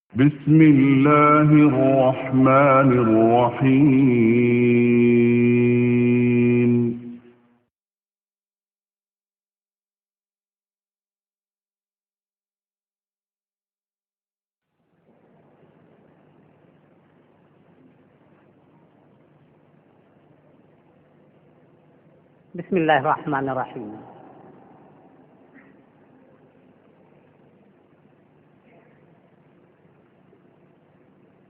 بسم الله الرحمن الرحيم. بسم الله الرحمن الرحيم.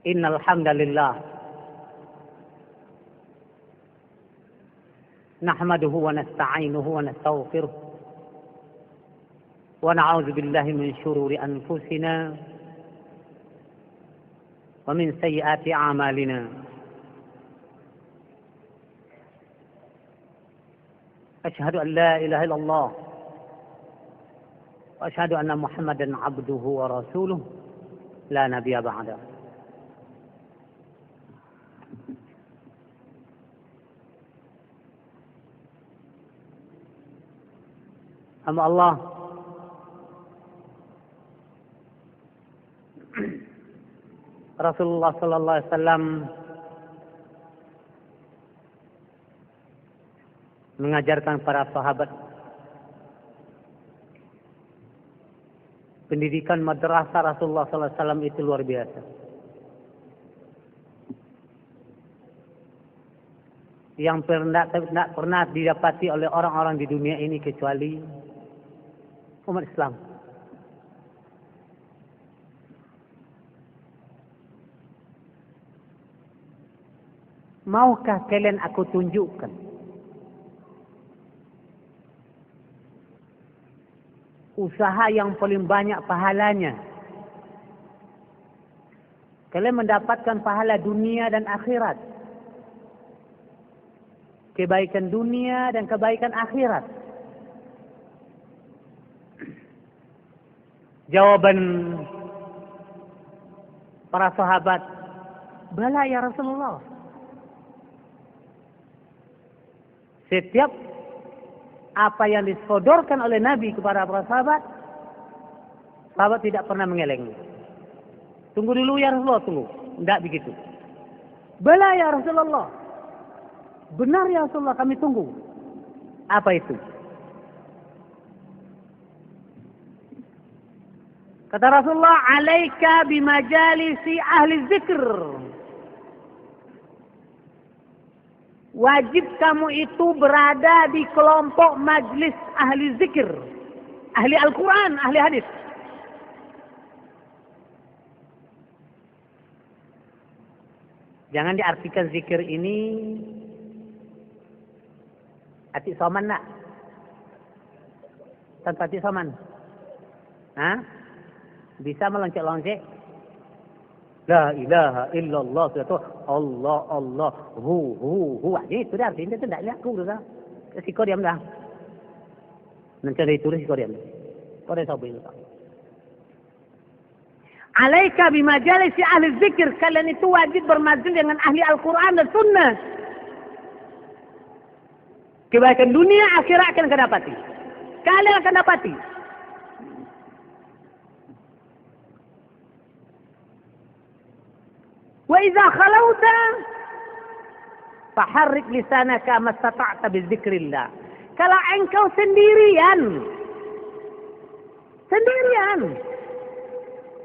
إن الحمد لله نحمده ونستعينه ونستغفره ونعوذ بالله من شرور أنفسنا ومن سيئات أعمالنا. أشهد أن لا إله إلا الله وأشهد أن محمدا عبده ورسوله لا نبي بعده. Hamba Allah Rasulullah sallallahu alaihi wasallam mengajarkan para sahabat pendidikan madrasah Rasulullah sallallahu alaihi wasallam itu luar biasa. Yang tidak pernah didapati oleh orang-orang di dunia ini kecuali umat Islam. Maukah kalian aku tunjukkan usaha yang paling banyak pahalanya? Kalian mendapatkan pahala dunia dan akhirat. Kebaikan dunia dan kebaikan akhirat. Jawaban para sahabat, bala ya Rasulullah. Setiap apa yang disodorkan oleh Nabi kepada para sahabat, sahabat tidak pernah mengeleng. Tunggu dulu ya Rasulullah, tunggu. Tidak begitu. Bala ya Rasulullah. Benar ya Rasulullah, kami tunggu. Apa itu? Kata Rasulullah, alaika bimajalisi ahli zikr. Wajib kamu itu berada di kelompok majlis ahli zikir. Ahli Al-Quran, ahli hadis. Jangan diartikan zikir ini atik soman nak? Tanpa atik soman? Hah? Bisa meloncat-loncat? La ilaha illallah. Sudah tu Allah, Allah. Hu. Itu dah artinya. Itu tak lihat aku dah. Si kau diam dah. Nanti ada itu si kau diam. Kau dah tahu itu. Alaika bimajalisi ahli zikir. Kalian itu wajib bermajlis dengan ahli Al-Quran dan Sunnah. Kebaikan dunia akhirat akan dapati. Kalian akan dapati. Wa idza khalauta faharrik lisanaka mastata'ta bizikrillah. Kalau engkau sendirian,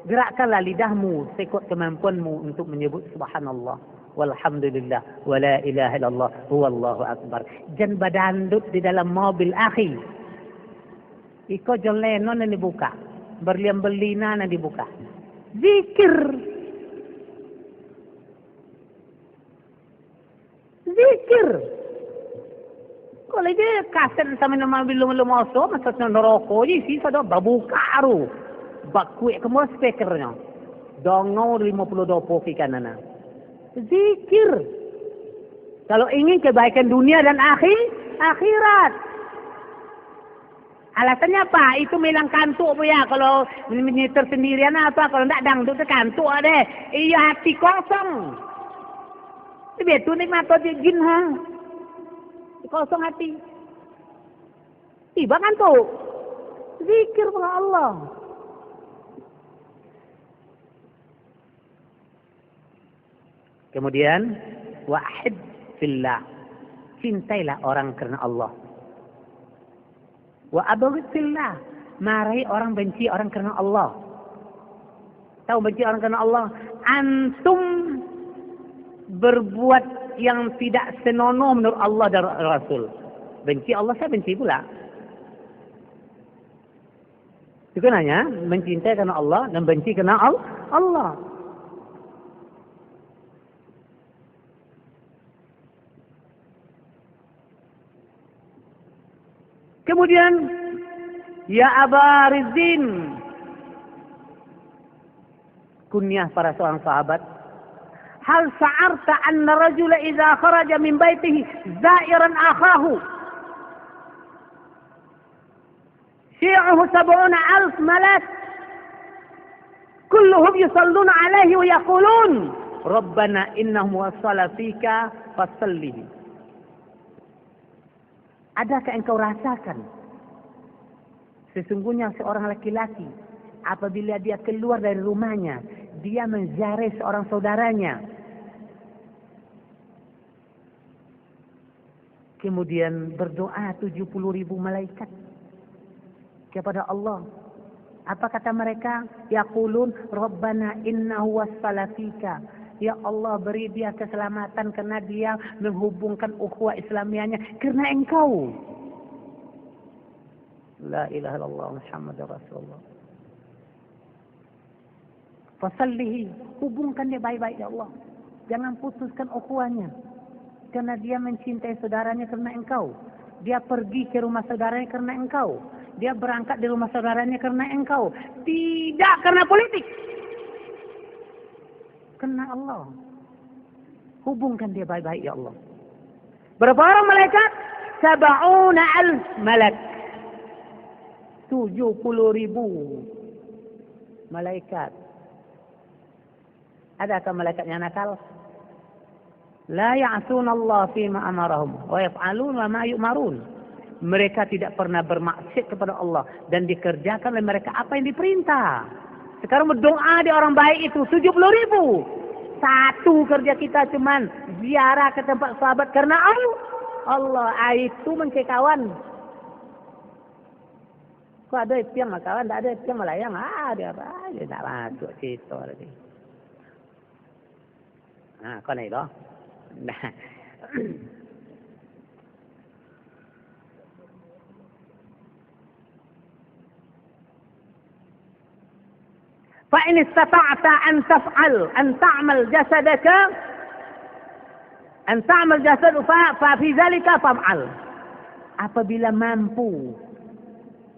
gerakkanlah lidahmu sekut kemampuanmu untuk menyebut subhanallah walhamdulillah wala ilaha illallah huwallahu akbar. Jangan badandut di dalam mobil akhi. Iko John Lennon yang dibuka, berlian belina yang dibuka. Zikir. Kalau dia kaset sama nama belum masuk, maksudnya neraka je sih sudah berbuka aru. Bakui kemana speakernya. Dongau 52 ke kanan. Zikir. Kalau ingin kebaikan dunia dan akhirat. Alasannya apa? Itu melang kantuk ya. Kalau menyetir sendirian apa? Kalau tidak dangdut kantuk deh. Iya hati kosong. Biar tu nikmat tu jin ha. Kosong hati. Tiba kan tu. Zikir kepada Allah. Kemudian wahid fillah. Cintailah orang karena Allah. Wa abghid fillah. Marahi orang, benci orang karena Allah. Tahu benci orang karena Allah? Antum berbuat yang tidak senonoh menurut Allah dan Rasul. Benci Allah, saya benci pula. Itu nanya, mencintai karena Allah dan benci karena Allah. Kemudian, ya Aba Rizin, kunyah para seorang sahabat. Hal sa'arta anna rajula idza kharaja min baitihi za'iran akhahu syi'uhu 70,000 malak kulluhum yusalluna alaihi wa yaqulun rabbana innahum wassala fika fasallihi. Adakah engkau rasakan sesungguhnya seorang laki-laki apabila dia keluar dari rumahnya, dia menziarahi seorang saudaranya. Kemudian berdoa 70.000 malaikat kepada Allah. Apa kata mereka? Yaqulun Rabbana innahu wassala fika. Ya Allah, beri dia keselamatan karena dia menghubungkan ukhuwah Islamianya karena engkau. La ilaha illallah Muhammadur Rasulullah. Fasallihi, hubungkan dia baik-baik ya Allah. Jangan putuskan ukhuwahnya. Karena dia mencintai saudaranya karena engkau. Dia pergi ke rumah saudaranya karena engkau. Dia berangkat di rumah saudaranya karena engkau. Tidak karena politik. Karena Allah. Hubungkan dia baik-baik ya Allah. Berapa orang malaikat? 70,000 malak. 70.000 malaikat. Adakah malaikatnya nakal? La ya'suna Allah fima amarahum wa yaf'aluna ma yu'marun. Mereka tidak pernah bermaksiat kepada Allah dan dikerjakan oleh mereka apa yang diperintah. Sekarang berdoa di orang baik itu 70.000. Satu kerja kita cuman ziarah ke tempat sahabat karena Allah. Itu mencekawan. Kok ada yang makawan, tak ada yang melayang. Dia aja tak masuk situ lagi. Kau naik loh. Nah. فإن استطعت أن تفعل أن تعمل جسدك ففي ذلك فافعل. Apabila mampu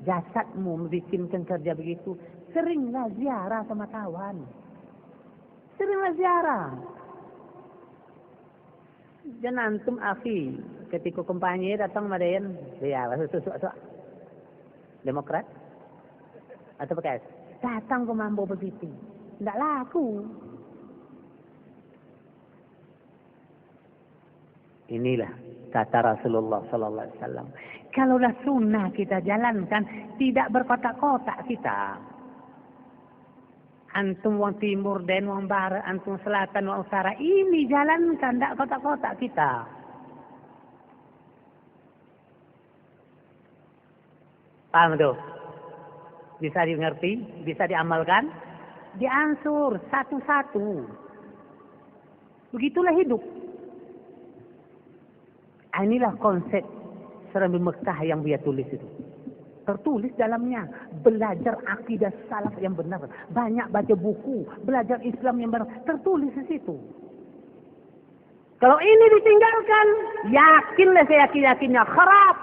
jasadmu membikinkan kerja begitu, seringlah ziarah sama kawan. Seringlah ziarah. Jangan antum akhi ketika kampanye datang madayan ya susuk Demokrat atau PKS datang ke mampu begitu tidak laku. Inilah kata Rasulullah sallallahu alaihi wasallam, kalaulah sunnah kita jalankan, tidak berkotak-kotak kita. Antum wong timur dan wong barat, antum selatan wong utara, ini jalankan, tidak kotak-kotak kita. Paham tuh? Bisa dimengerti, bisa diamalkan, diansur satu-satu. Begitulah hidup. Inilah konsep Serambi Mekah yang dia tulis itu. Tertulis dalamnya, belajar akidah salaf yang benar. Banyak baca buku, belajar Islam yang benar. Tertulis di situ. Kalau ini ditinggalkan, yakinlah saya yakin-yakinnya kharab.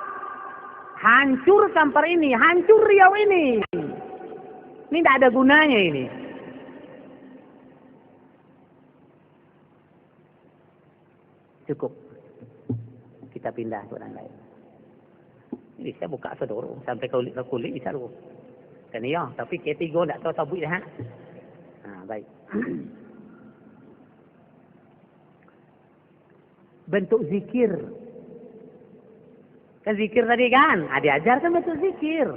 Hancur Kampar ini, hancur Riau ini. Ini tidak ada gunanya ini. Cukup. Kita pindah ke orang lain. Jadi saya buka sedoro sampai kulit bisa lu. Kan ya, tapi ketiga tak tahu tabuk dah. Baik. Bentuk zikir. Kan zikir tadi kan? Diajarkan bentuk zikir.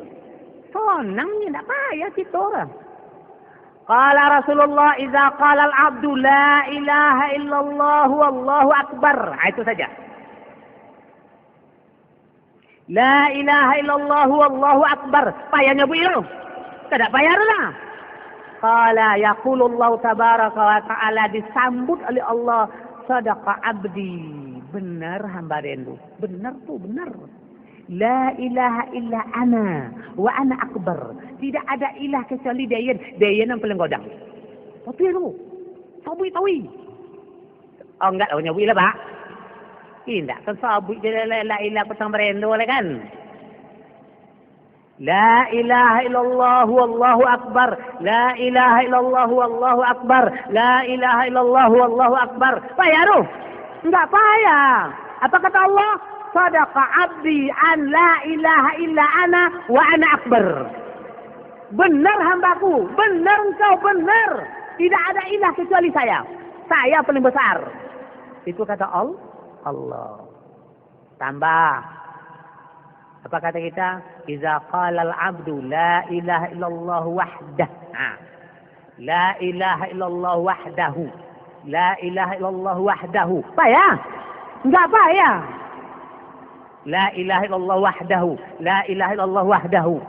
Senangnya tak payah kita orang. Qala Rasulullah idza qala al-'abdu la ilaha illallah wallahu akbar. Itu saja. La ilaha illallah wallahu akbar. Payahnya bu itu. Tidak payah lah. Qala yaqulullahu tabaraka wa ta'ala, disambut oleh Allah, sadaqa abdi. Benar hamba rendu. Benar tuh, benar. La ilaha illa ana wa ana akbar. Tidak ada ilah kecuali Dayan. Dayan yang paling godang. Tapi itu. Tawi. Oh enggak, tahunya bu ilah pak. Tidak, kan sabui jadi la ilah petang merendu oleh kan. La ilaha illallah wallahu akbar. La ilaha illallah wallahu akbar. La ilaha illallah wallahu akbar. Payah tuh. Enggak payah. Apa kata Allah? Sadaqa abdi an la ilaha illa ana wa ana akbar. Benar hambaku, benar engkau, benar. Tidak ada ilah kecuali saya. Saya paling besar. Itu kata Allah. Tambah. Apa kata kita? Iza qala al-abdu la ilaha illallah wahdah. La ilaha illallah wahdahu. La ilaha illallah wahdahu. Payah? Enggak payah. La ilaha illallah wahdahu. La ilaha illallah wahdahu.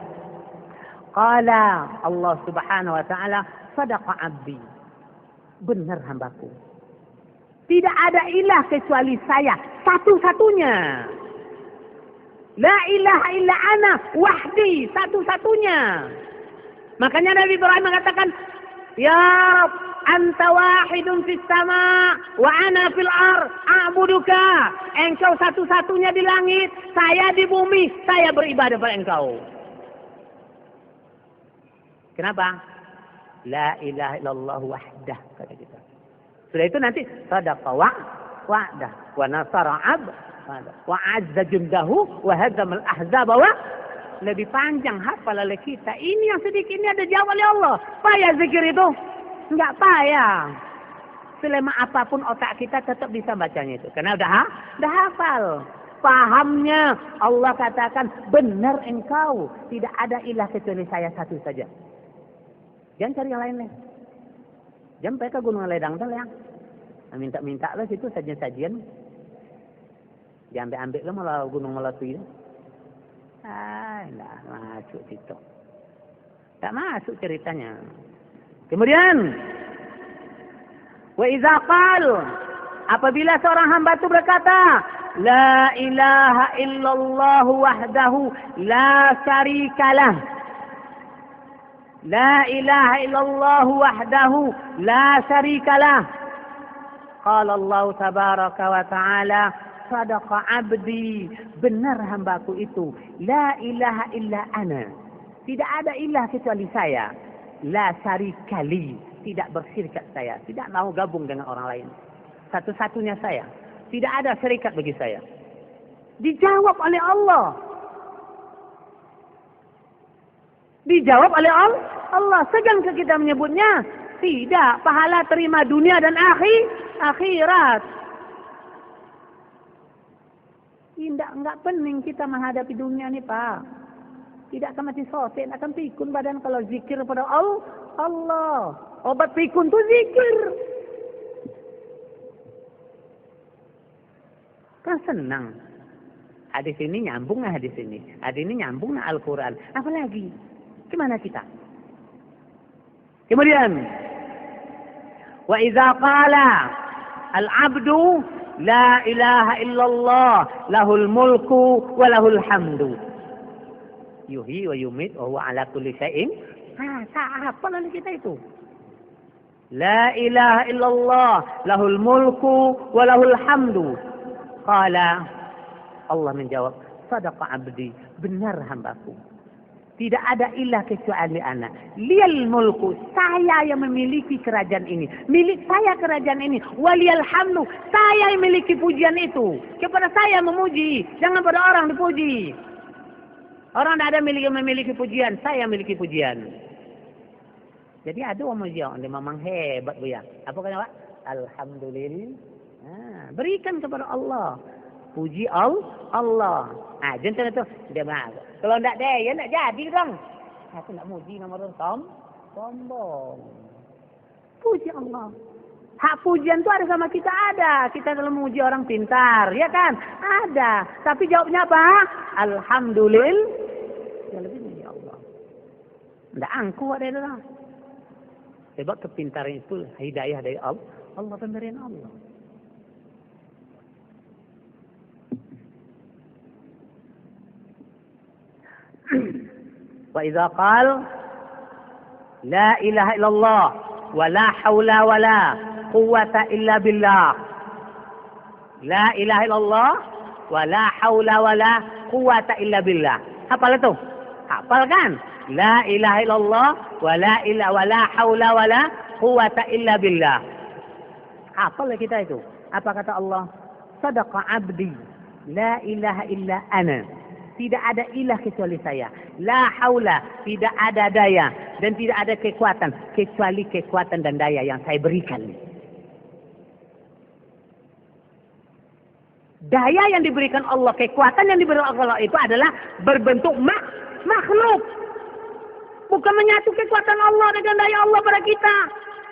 Qala Allah subhanahu wa ta'ala, sadaqa abdi. Benar hambaku. Tidak ada ilah kecuali saya. Satu-satunya. La ilaha illa ana wahdi. Satu-satunya. Makanya Nabi Ibrahim mengatakan, Ya Rab, anta wahidun fis sama wa ana fil ar a'buduka. Engkau satu-satunya di langit, saya di bumi, saya beribadah pada engkau. Kenapa? La ilaha illallah wahdah, kata kita. Sudah itu nanti sadaqa wa'dah wa nasara wa azza jundahu wa hadzama al-ahzaba wa. Lebih panjang hafal oleh kita. Ini yang sedikit ini ada jawab oleh Allah. Payah zikir itu? Enggak payah. Selama apapun otak kita tetap bisa bacanya itu. Karena udah hafal. Pahamnya Allah katakan, benar engkau. Tidak ada ilah kecuali saya satu saja. Jangan cari yang lain. Jangan pergi ke Gunung Ledang ya. Minta-minta lah situ sajian-sajian. Jangan ambil lah malah Gunung Melatui. Nggak masuk situ. Tak masuk ceritanya. Kemudian, wa iza qal, apabila seorang hamba itu berkata, la ilaha illallah wahdahu la syarikalah. La ilaha illallah wahdahu la syarikalah. Qala Allah tabaraka wa ta'ala, sadaqa abdi, benar hambaku itu. La ilaha illa ana. Tidak ada ilah kecuali saya. La syarikali, tidak bersyirikat saya. Tidak mau gabung dengan orang lain. Satu-satunya saya. Tidak ada syarikat bagi saya. Dijawab oleh Allah. Dijawab oleh Allah. Segan ke kita menyebutnya? Tidak. Pahala terima dunia dan akhirat. Enggak pening kita menghadapi dunia nih Pak. Tidak akan mati sotek, akan pikun badan kalau zikir pada Allah. Obat pikun tuh zikir. Kan senang. Hadis ini nyambung nah hadis ini. Hadis ini nyambung nah Al-Quran. Apalagi? Gimana kita? Kemudian. Wa iza qala al-abdu la ilaha illallah lahul mulku wa lahul hamdu. Yuhyi wa yumit wa huwa ala kulli syai'in. Apa lalu kita itu? La ilaha illallah lahul mulku wa lahul hamdu. Qala, Allah menjawab, sadaqa abdi, benar hambaku. Tidak ada ilah kecuali ana. Liyal mulku, saya yang memiliki kerajaan ini. Milik saya kerajaan ini. Waliyal hamdu, saya yang memiliki pujian itu. Kepada saya memuji, jangan pada orang dipuji. Orang tidak ada memiliki pujian, saya memiliki pujian. Jadi ada orang muji, dia memang hebat bu ya. Apa kata Pak? Alhamdulillah. Berikan kepada Allah. Puji Allah. Jangan itu dia marah. Kalau tidak daya, nak jadi dong. Aku nak muji nama orang sombong. Allah. Hak pujian itu ada sama kita, ada. Kita dalam memuji orang pintar, ya kan? Ada. Tapi jawabnya apa? Alhamdulillah. Ya lebih ya Allah. Nggak angku ada itu. Sebab kepintaran itu hidayah dari Allah. Allah pemberian Allah. Wa idza qala la ilaha illallah wa la haula wa la quwwata illa billah. La ilaha illallah wa la haula wa la quwwata illa billah. Hafal itu? Hafal kan? La ilaha illallah wa la haula wa la quwwata illa billah. Hafal kita itu. Apa kata Allah? Sadaqa abdi. La ilaha illa ana. Tidak ada ilah kecuali saya. La haula, tidak ada daya dan tidak ada kekuatan kecuali kekuatan dan daya yang saya berikan. Daya yang diberikan Allah, kekuatan yang diberikan Allah itu adalah berbentuk makhluk. Bukan menyatu kekuatan Allah dengan daya Allah pada kita.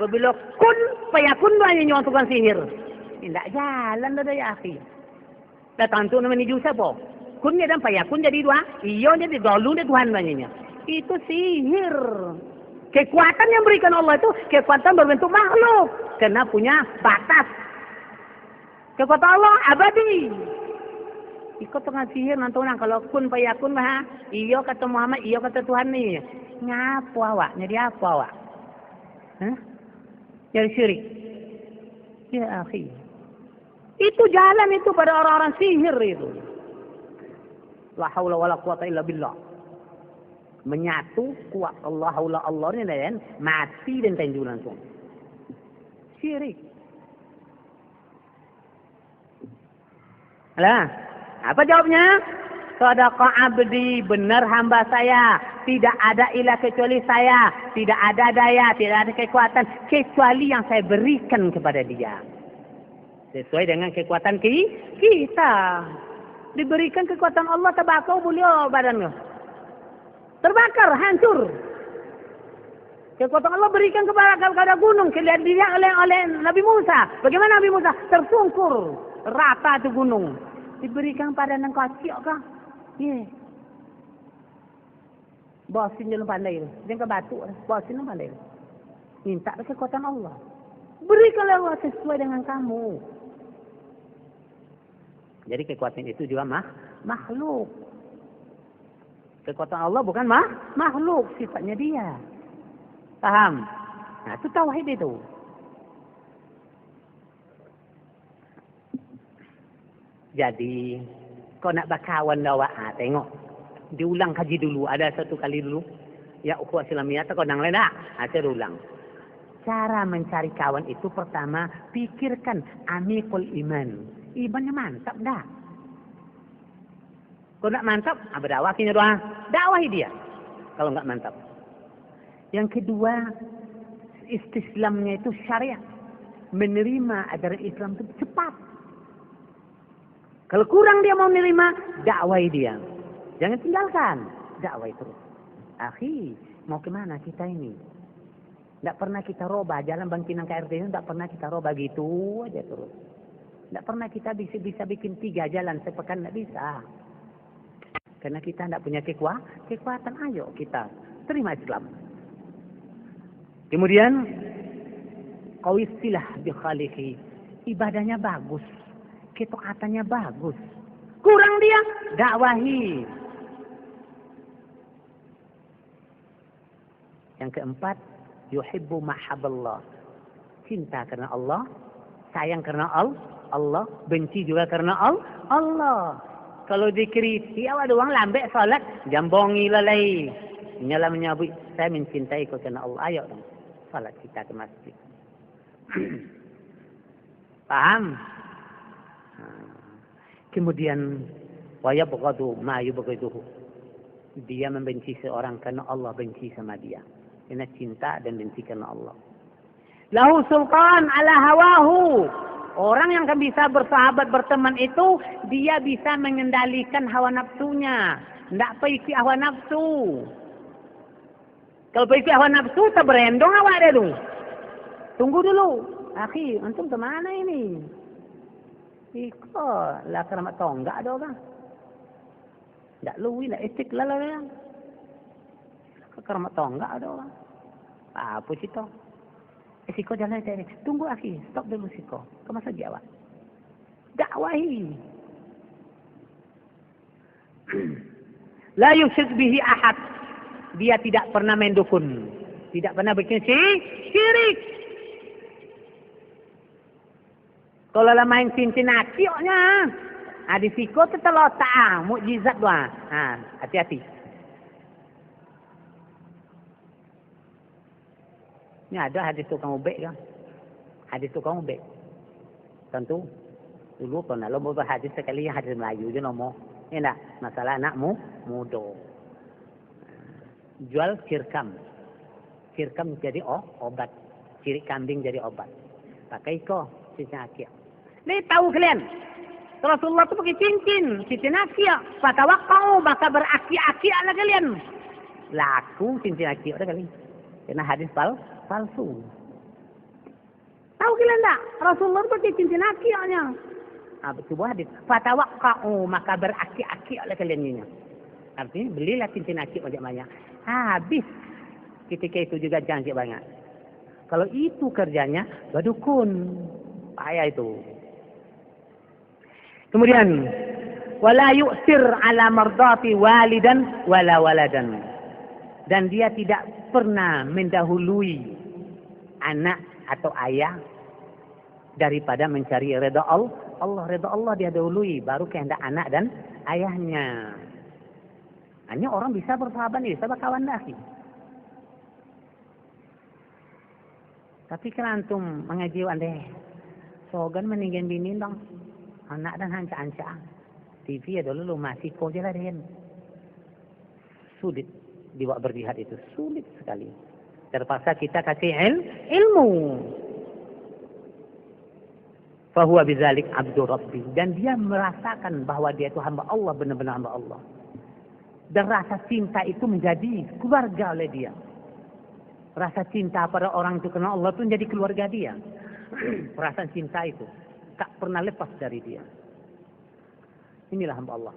Apabila kun fayakun hanya nyontohkan sihir. Tidak jalan dah ya akhi. Datang tu namanya siapa? Kunnya dan fayakun jadi dua, iyo jadi dulu dia Tuhan banyak. Itu sihir. Kekuatan yang berikan Allah itu kekuatan berbentuk makhluk, karena punya batas. Kekuatan Allah abadi. Ikut tengah sihir nanti orang kalau kun fayakun mah, iyo kata Muhammad, iyo kata Tuhan nih. Ngapu awak, jadi apa awak? Jadi syirik. Ya akhi. Itu jalan itu pada orang-orang sihir itu. La haula wala quwata illa billah. Menyatu kuat Allah haula Allah ni dan mati dan tinju langsung. Syirik. Alah, apa jawabnya? Sadaqa abdi, benar hamba saya. Tidak ada ilah kecuali saya. Tidak ada daya, tidak ada kekuatan kecuali yang saya berikan kepada dia. Sesuai dengan kekuatan kita. Diberikan kekuatan Allah, terbakar beliau badannya. Terbakar, hancur. Kekuatan Allah berikan kepada gunung. Dilihat oleh Nabi Musa. Bagaimana Nabi Musa? Tersungkur. Rata itu gunung. Diberikan pada nang kacik kah? Ya. Bosin dalam pandai itu. Jangan ke batu. Bosin dalam pandai itu. Minta kekuatan Allah. Berikanlah Allah sesuai dengan kamu. Jadi kekuatan itu juga makhluk. Kekuatan Allah bukan makhluk, sifatnya dia. Paham? Nah, itu tauhid itu. Jadi, kau nak berkawan lawa, tengok. Diulang kaji dulu, ada satu kali dulu. Ya ukhuwah Islamiyah, kau nang lain tak? Saya ulang. Cara mencari kawan itu pertama, pikirkan amikul iman. Imannya mantap dah. Kalau nak mantap, berdakwahinya doa. Dakwahi dia. Kalau enggak mantap. Yang kedua, istislamnya itu syariat. Menerima ajaran Islam itu cepat. Kalau kurang dia mau menerima, dakwahi dia. Jangan tinggalkan. Dakwahi terus. Akhi, mau kemana kita ini? Tidak pernah kita roba. Jalan Bangkinang KRT itu tidak pernah kita roba gitu aja terus. Tidak pernah kita bisa bikin 3 jalan sepekan, tidak bisa. Karena kita tidak punya kekuatan. Ayo kita terima Islam. Kemudian qawissilah bi khaliqi. Ibadahnya bagus, ketaatannya bagus. Kurang dia, dakwahi. Yang keempat, yuhibbu mahabballah. Cinta karena Allah, sayang karena Allah, benci juga karena Allah. Kalau dikritik, awak doang lambek salat, jambongi lalai. Nyala menyabut, saya mencintai kau karena Allah. Ayo dong, salat kita ke masjid. Paham? Kemudian, wa yabghadu ma yubghiduhu. Dia membenci seorang karena Allah benci sama dia. Karena cinta dan benci karena Allah. Lahu sultan ala hawahu. Orang yang kan bisa bersahabat, berteman itu, dia bisa mengendalikan hawa nafsunya. Tidak pergi hawa nafsu. Kalau pergi hawa nafsu, terberendong awak dia tu. Tunggu dulu. Akhi, antum kemana ini? Iko, lah keramat tonggak ada orang. Tak lui lah etik lah lah. Keramat tonggak ada orang. Apa cerita? Siko jalan tadi. Tunggu akhi, stop dulu Siko. Kau masa jawab? Dakwahi. La yusyrik bihi ahad. Dia tidak pernah main dukun. Tidak pernah bikin syirik. Kalau lah main cincin akioknya, di Siko tu terletak mukjizat doa. Hati-hati. Ini ada hadis tukang ubek kan? Hadis tukang ubek. Tentu dulu pernah lo mau berhadis sekali hadis Melayu je nombor. Ini tak masalah anakmu muda. Jual kirkam. Kirkam jadi obat. Cirik kambing jadi obat. Pakai ko cincin akik. Ini tahu kalian? Rasulullah itu pakai cincin akik. Fatawakau maka beraki-aki lah kalian. Laku cincin akik ada kali. Karena hadis palsu. Tahu kalian tak? Rasulullah itu pakai cincin akiknya. Sebuah hadis. Fatawakau maka beraki-aki oleh kalian ini. Artinya belilah cincin akik banyak-banyak. Habis. Ketika itu juga janji banyak. Kalau itu kerjanya badukun. Payah itu. Kemudian wala yu'sir ala mardati walidan wala waladan. Dan dia tidak pernah mendahului anak atau ayah daripada mencari redha Allah. Redha Allah dia dahului baru kehendak anak dan ayahnya. Hanya orang bisa bersahabat nih, bisa berkawan dah. Tapi kalau antum mengaji deh, sogan meninggalkan bini dong, anak dan hanca-hanca. TV ada dulu masih kau je lah deh. Sulit dibawa berjihad itu, sulit sekali. Terpaksa kita kasih ilmu. Fahuwa bizalik abdur rabbi. Dan dia merasakan bahwa dia itu hamba Allah, benar-benar hamba Allah. Dan rasa cinta itu menjadi keluarga oleh dia. Rasa cinta pada orang itu karena Allah itu menjadi keluarga dia. Perasaan cinta itu tak pernah lepas dari dia. Inilah hamba Allah.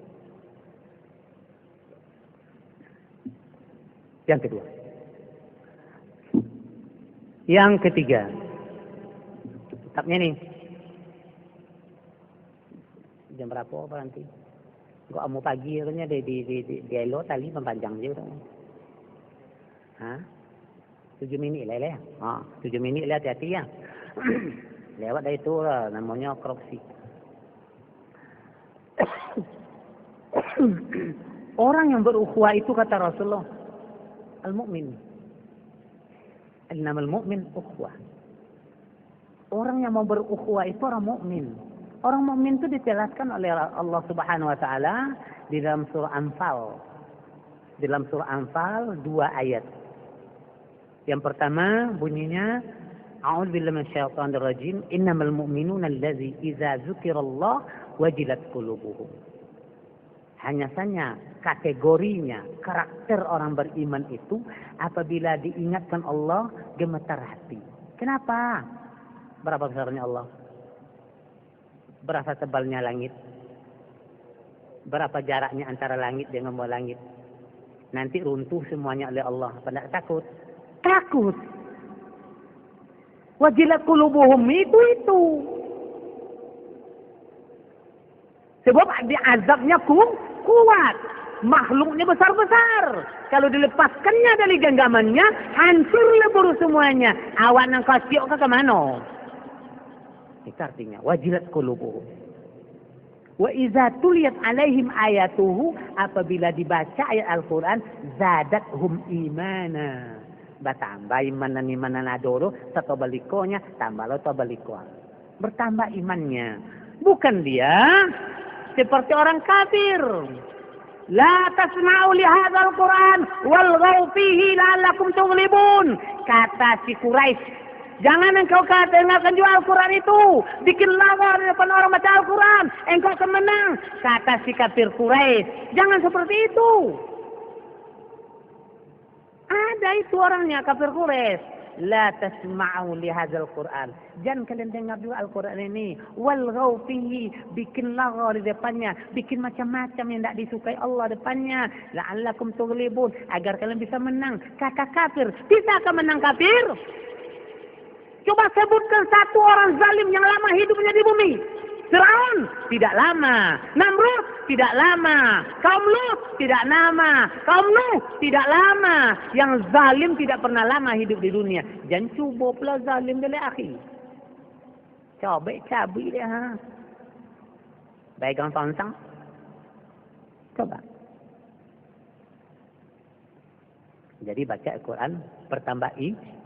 Yang kedua. Yang ketiga. Kitabnya nih. Jam berapa nanti? Kok amu pagi katanya di elo tali panjang je. 7 minit lah ya. 7 minit lah hati-hati ya. Lewat dari itu lah namanya korupsi. Orang yang berukhuwah itu kata Rasulullah al-mu'min. Innamal mu'min ukhuwah. Orang yang mau berukhuwah itu orang mukmin. Orang mukmin itu dijelaskan oleh Allah Subhanahu wa taala di dalam surah Anfal. Di dalam surah Anfal 2 ayat. Yang pertama bunyinya A'udzubillahi minasyaitonir rajim. Innamal mu'minuna allazi idza dzukirallah wajilat qulubuhum. Hanya saja kategorinya, karakter orang beriman itu apabila diingatkan Allah gemetar hati. Kenapa? Berapa besarnya Allah? Berapa tebalnya langit? Berapa jaraknya antara langit dengan bawah langit? Nanti runtuh semuanya oleh Allah. Pada takut? Takut. Wajilat qulubuhum itu. Sebab azabnya kuat. Makhluknya besar-besar. Kalau dilepaskannya dari genggamannya, hancur lebur semuanya. Awak nang kasiok ke mana? Itu artinya wajilat qulubuhum. Wa iza tuliyat alaihim ayatuhu, apabila dibaca ayat Al-Quran, zadathum imana. Bertambah iman adoro, satu balikonya, tambah lo baliko. Bertambah imannya. Bukan dia seperti orang kafir. La tasma'u li hadzal Qur'an walghaw fihi la'allakum tughlibun. Kata si Quraisy, jangan engkau dengarkan juga Al-Quran itu. Bikin lawar di depan orang baca Al-Quran. Engkau akan menang. Kata si kafir Quraisy, jangan seperti itu. Ada itu orangnya kafir Quraisy. la tasma'u li hadzal Qur'an. Jangan kalian dengar dulu Al-Qur'an ini. Walghaw fihi, bikin lagha di depannya, bikin macam-macam yang tidak disukai Allah depannya. La'allakum tughlibun, agar kalian bisa menang. Kata kafir, bisakah menang kafir? Coba sebutkan satu orang zalim yang lama hidupnya di bumi. Fir'aun tidak lama, Namrud tidak lama, kaum Lut tidak lama, kaum Nuh tidak lama. Yang zalim tidak pernah lama hidup di dunia. Jangan cuba pula zalim dari akhir. Coba cabai dia. Ha? Baik orang tonsang. Coba. Jadi baca Al-Quran bertambah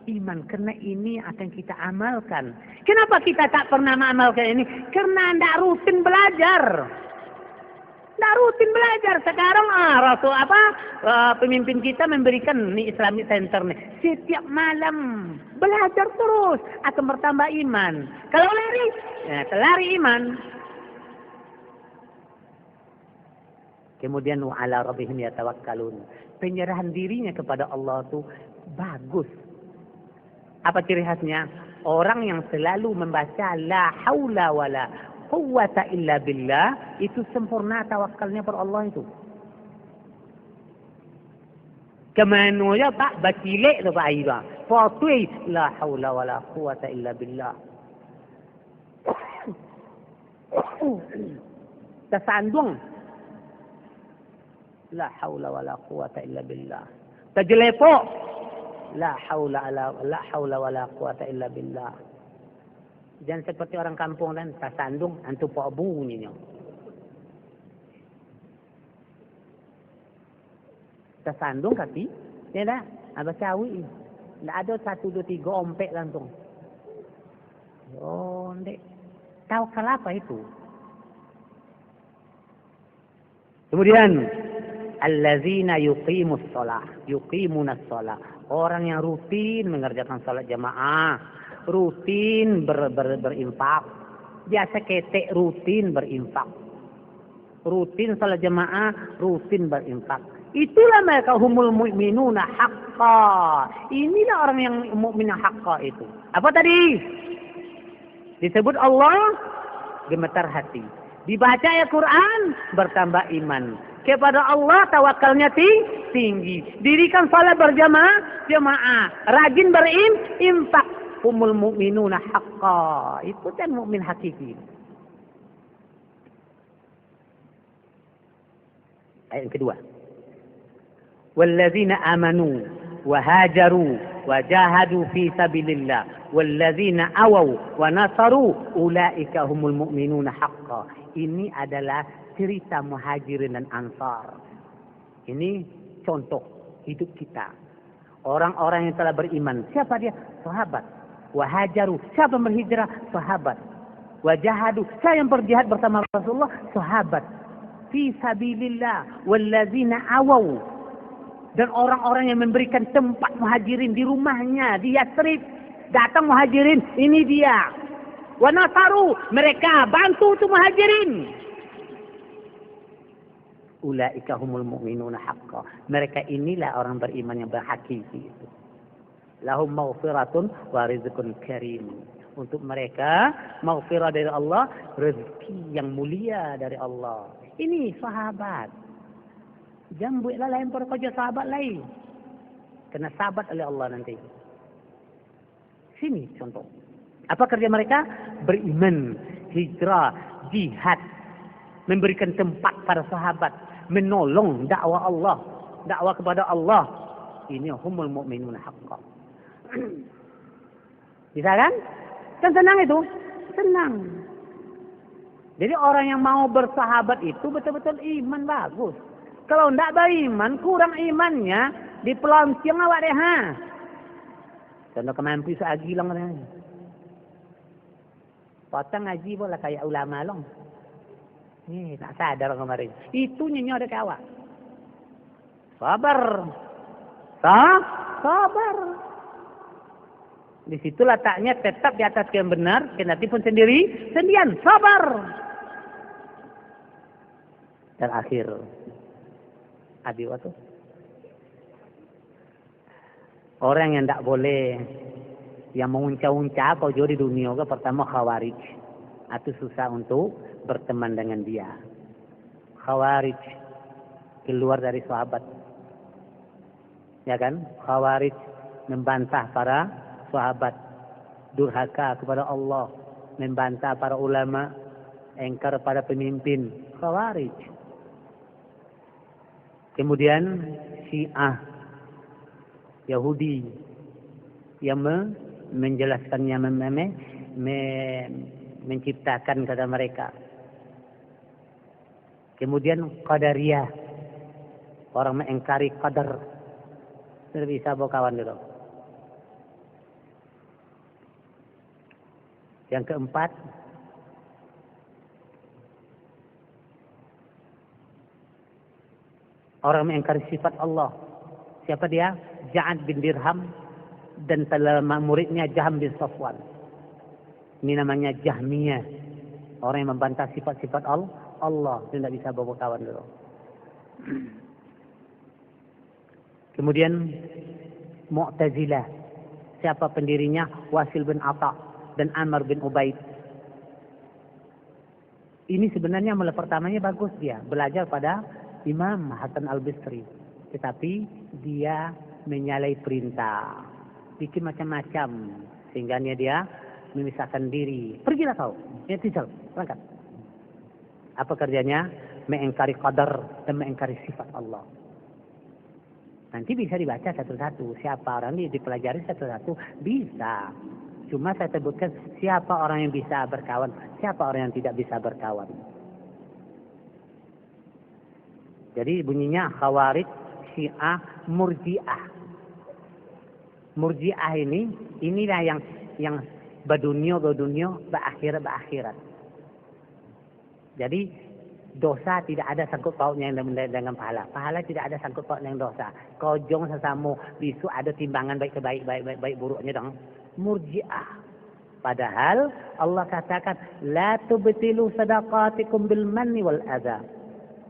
iman. Karena ini akan kita amalkan. Kenapa kita tak pernah mengamalkan ini? Karena tidak rutin belajar. Tidak rutin belajar. Sekarang Rasul pemimpin kita memberikan nih Islamic Center nih. Setiap malam belajar terus akan bertambah iman. Kalau lari, lari iman. Kemudian wa'ala rabbihim yatawakkalun. Penyerahan dirinya kepada Allah itu bagus. Apa ciri khasnya? Orang yang selalu membaca la haula wala quwwata illa billah, itu sempurna tawakalnya per Allah itu. Kemana ya Pak? Bacilek tu Pak Aida. Fatui la haula wala quwwata illa billah. Tersandung. La haula wala quwwata illa billah. Terjelepok. La haula wala quwwata illa billah. Jangan seperti orang kampung dan tersandung antu pak bunyinya. Tersandung kaki, ya dah, abah cawi. Tidak ada 1, 2, 3 ompek langsung. Oh, ndek. Tahu kenapa itu? Kemudian allazina yuqimus shalah, yuqimunas shalah. Orang yang rutin mengerjakan salat jamaah, rutin berinfak. Biasa ketek rutin berinfak. Rutin salat jamaah, rutin berinfak. Itulah mereka humul mu'minuna haqqa. Inilah orang yang mukmin haqqa itu. Apa tadi? Disebut Allah, gemetar hati. Dibaca ayat Quran, bertambah iman. Kepada Allah tawakalnya tinggi. Dirikan salat jamaah, rajin berinfak. Humul mu'minuna haqqa. Itu kan mukmin hakiki. Ayat yang kedua. Wallazina amanu wa hajaru wa jahadu fi sabilillah wallazina awaw wa nasaru ulaika humul mu'minuna haqqa. Ini adalah cerita muhajirin dan ansar. Ini contoh hidup kita. Orang-orang yang telah beriman. Siapa dia? Sahabat. Wahajaru. Siapa yang berhijrah? Sahabat. Wajahadu. Siapa yang berjihad bersama Rasulullah? Sahabat. Fi sabilillah. Wallazina awaw. Dan orang-orang yang memberikan tempat muhajirin di rumahnya. Di Yatsrib. Datang muhajirin. Ini dia. Wa nasaru. Mereka bantu tu muhajirin. Ulaika humul mu'minuna haqqa. Mereka inilah orang beriman yang berhakiki itu. Lahum maghfiratun wa rizqun karim. Untuk mereka maghfirah dari Allah, rezeki yang mulia dari Allah. Ini sahabat. Jangan buatlah lain kerja sahabat lain. Kena sahabat oleh Allah nanti. Sini contoh. Apa kerja mereka? Beriman, hijrah, jihad, memberikan tempat para sahabat, menolong dakwah Allah, dakwah kepada Allah. Ini humul mu'minun haqqa. Bisa kan? Kan senang itu? Senang. Jadi orang yang mau bersahabat itu betul-betul iman bagus. Kalau tidak beriman, kurang imannya, dipelontiang awak deh. Contoh kemampu seagi lang. Potong ngaji boleh kayak ulama long. Tak sadar kemarin. Itu nyonya ada ke awak. Sabar. Sabar. Di situ letaknya tetap di atas yang benar. Kendati pun sendirian. Sabar. Terakhir. Abi waktu. Orang yang tidak boleh Yang mengunca-unca kau jauh di dunia ke pertama Khawarij. Itu susah untuk berteman dengan dia. Khawarij keluar dari sahabat. Ya kan? Khawarij membantah para sahabat. Durhaka kepada Allah. Membantah para ulama. Engkar pada pemimpin. Khawarij. Kemudian Syiah. Yahudi. Yang menjelaskannya, menciptakan kata mereka. Kemudian Qadariyah, orang mengingkari qadar. Sudah bisa bawa kawan dulu. Yang keempat, orang mengingkari sifat Allah. Siapa dia? Ja'ad bin Dirham dan muridnya Jahm bin Safwan. Ini namanya Jahmiyah. Orang yang membantah sifat-sifat Allah. Tidak bisa bawa kawan dulu. Kemudian Mu'tazilah. Siapa pendirinya? Wasil bin Atha dan Amr bin Ubaid. Ini sebenarnya mulai pertamanya bagus dia. Belajar pada Imam Hasan al-Bisri. Tetapi dia menyalahi perintah. Bikin macam-macam. Sehingga dia memisahkan diri. Pergilah kau. Ya tidak. Berangkat. Apa kerjanya? Mengingkari qadar dan mengingkari sifat Allah. Nanti bisa dibaca satu-satu. Siapa orang ini dipelajari satu-satu. Bisa. Cuma saya sebutkan siapa orang yang bisa berkawan. Siapa orang yang tidak bisa berkawan. Jadi bunyinya Khawarij, Syiah, Murji'ah. Murji'ah inilah yang berdunia, berakhirat. Jadi dosa tidak ada sangkut pautnya dengan pahala. Pahala tidak ada sangkut pautnya dengan dosa. Kojong sesama bisu ada timbangan baik buruknya dong. Murji'ah. Padahal Allah katakan la tubtilu sadaqatikum bil manni wal adza.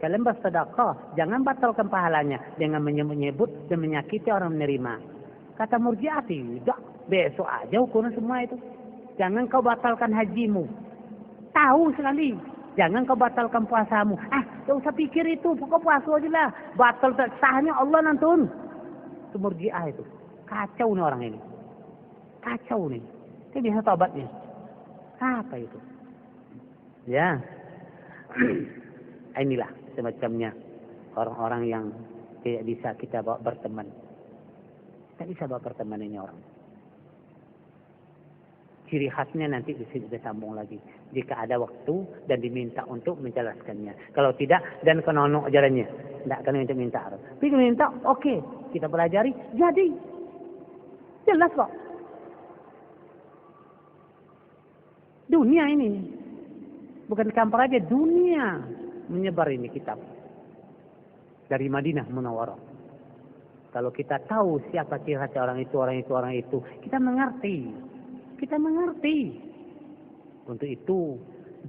Kalian bersedekah, jangan batalkan pahalanya dengan menyebut dan menyakiti orang menerima. Kata Murji'ah tidak, besok aja hukuman semua itu. Jangan kau batalkan hajimu. Tahu sekali. Jangan kau batalkan puasamu. Tak usah pikir itu, pokok puasa aja lah. Batal sahnya Allah nantun. Itu Murji'ah itu. Kacau nih orang ini. Kacau nih. Dia bisa tobatnya. Apa itu? Ya. Inilah semacamnya orang-orang yang tidak bisa kita bawa berteman. Tidak bisa bawa berteman ini orang. Ciri khasnya nanti kita sambung lagi. Jika ada waktu dan diminta untuk menjelaskannya. Kalau tidak, dan kenonok jalannya. Tidak akan minta. Tapi kalau minta, oke. Kita pelajari, jadi. Jelas kok. Dunia ini. Bukan kampar aja, dunia. Menyebar ini kitab. Dari Madinah Munawwarah. Kalau kita tahu siapa ciri khas orang itu, kita mengerti. Kita mengerti. Untuk itu,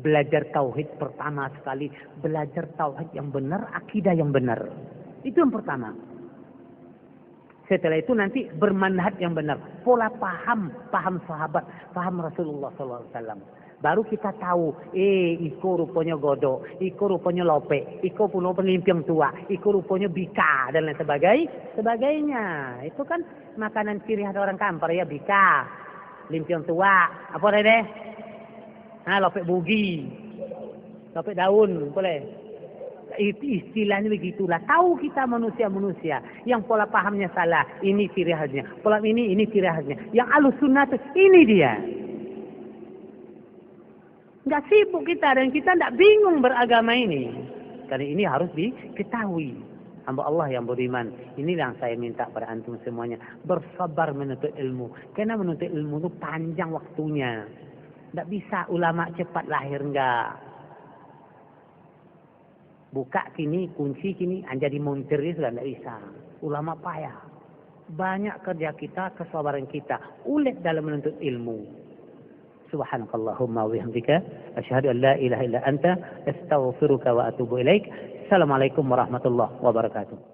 belajar tauhid pertama sekali. Belajar tauhid yang benar, akidah yang benar. Itu yang pertama. Setelah itu nanti bermanhaj yang benar. Pola paham sahabat, paham Rasulullah SAW. Baru kita tahu, iko rupanya godok, iko rupanya lope, iko punya pelimpiang tua, iko rupanya bika, dan lain sebagainya. Itu kan makanan ciri khas orang kampar ya, bika, limpiang tua, apa deh? Lope bugi, lope daun, boleh. Itu istilahnya begitulah. Tahu kita manusia yang pola pahamnya salah, ini ciri khasnya. Pola ini ciri khasnya. Yang Ahlussunnah ini dia. Nggak sibuk kita dan kita nggak bingung beragama ini. Karena ini harus diketahui. Hamba Allah yang beriman. Ini yang saya minta pada antum semuanya. Bersabar menuntut ilmu. Karena menuntut ilmu itu panjang waktunya. Nggak bisa ulama cepat lahir, enggak. Buka kini, kunci kini, jadi montir sudah nggak bisa. Ulama payah. Banyak kerja kita, kesabaran kita. Ulet dalam menuntut ilmu. Subhanakallahumma wa bihamdika asyhadu an la ilaha illa anta astaghfiruka wa atubu ilaik. Assalamualaikum warahmatullahi wabarakatuh.